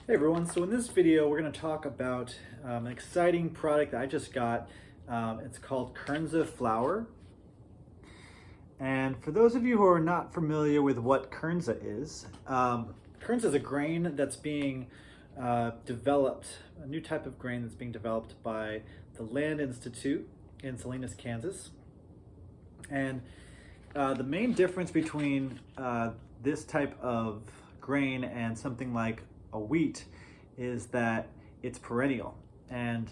Hey everyone, so in this video we're going to talk about an exciting product that I just got. It's called Kernza flour. And for those of you who are not familiar with what Kernza is a grain that's being developed, a new type of grain that's being developed by the Land Institute in Salinas, Kansas. And the main difference between this type of grain and something like a wheat is that it's perennial, and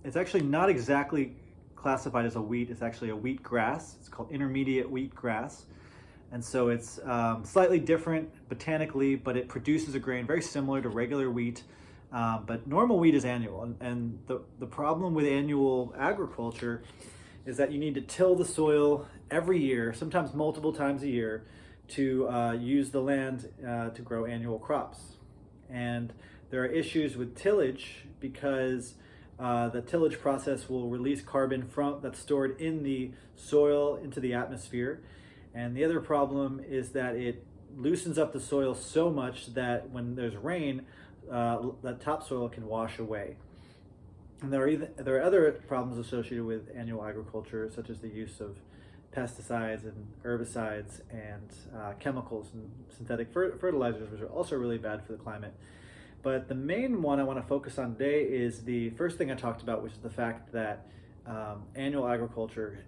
it's actually not exactly classified as a wheat. It's actually a wheatgrass. It's called intermediate wheatgrass, and so it's slightly different botanically, but it produces a grain very similar to regular wheat. But normal wheat is annual, and the problem with annual agriculture is that you need to till the soil every year, sometimes multiple times a year, to use the land to grow annual crops. And there are issues with tillage because the tillage process will release carbon that's stored in the soil into the atmosphere. And the other problem is that it loosens up the soil so much that when there's rain, that topsoil can wash away. And there are other problems associated with annual agriculture, such as the use of pesticides and herbicides and chemicals and synthetic fertilizers, which are also really bad for the climate. But the main one I want to focus on today is the first thing I talked about, which is the fact that annual agriculture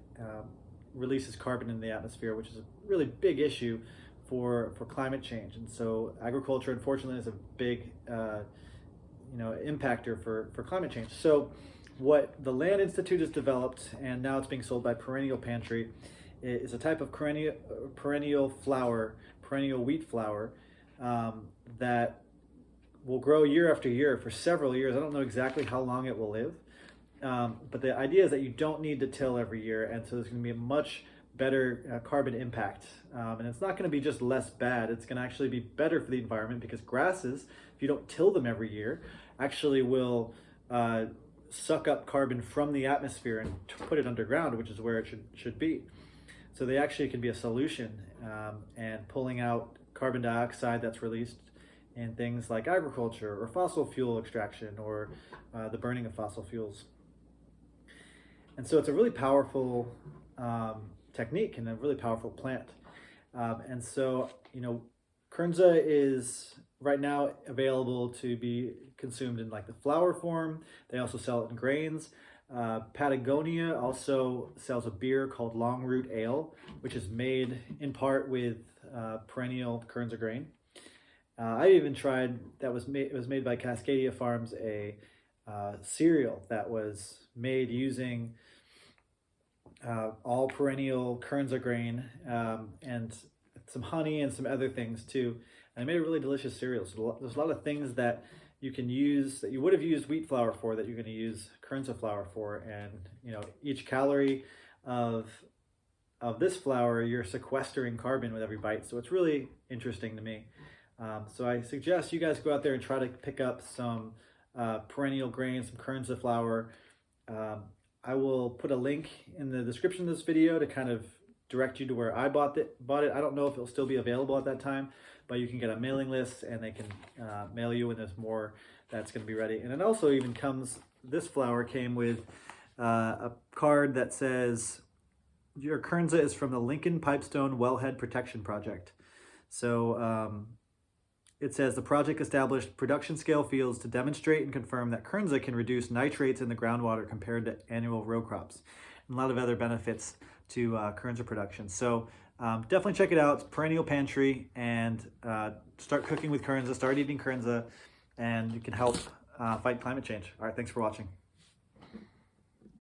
releases carbon in the atmosphere, which is a really big issue for climate change. And so agriculture, unfortunately, is a big impactor for climate change. So what the Land Institute has developed, and now it's being sold by Perennial Pantry, is a type of perennial flour, perennial wheat flour, that will grow year after year for several years. I don't know exactly how long it will live, but the idea is that you don't need to till every year, and so there's going to be a much better carbon impact. And it's not going to be just less bad, it's going to actually be better for the environment, because grasses, if you don't till them every year, actually will suck up carbon from the atmosphere and put it underground, which is where it should be. So they actually can be a solution, and pulling out carbon dioxide that's released in things like agriculture or fossil fuel extraction or the burning of fossil fuels. And so it's a really powerful technique and a really powerful plant. And so, Kernza is right now available to be consumed in like the flour form. They also sell it in grains. Patagonia also sells a beer called Long Root Ale, which is made in part with perennial Kernza grain. I even tried, it was made by Cascadia Farms, a cereal that was made using all perennial Kernza grain, and some honey and some other things too. And I made a really delicious cereal. So there's a lot of things that you can use that you would have used wheat flour for that you're going to use Kernza flour for. And each calorie of this flour, you're sequestering carbon with every bite. So it's really interesting to me. So I suggest you guys go out there and try to pick up some perennial grains, some Kernza flour. I will put a link in the description of this video to kind of direct you to where I bought it. I don't know if it'll still be available at that time, but you can get a mailing list and they can mail you when there's more that's going to be ready. And it also even comes, this flour came with a card that says, your Kernza is from the Lincoln Pipestone Wellhead Protection Project. So it says the project established production scale fields to demonstrate and confirm that Kernza can reduce nitrates in the groundwater compared to annual row crops, and a lot of other benefits to Kernza production. So definitely check it out. It's Perennial Pantry, and start cooking with Kernza, start eating Kernza, and you can help fight climate change. All right, thanks for watching.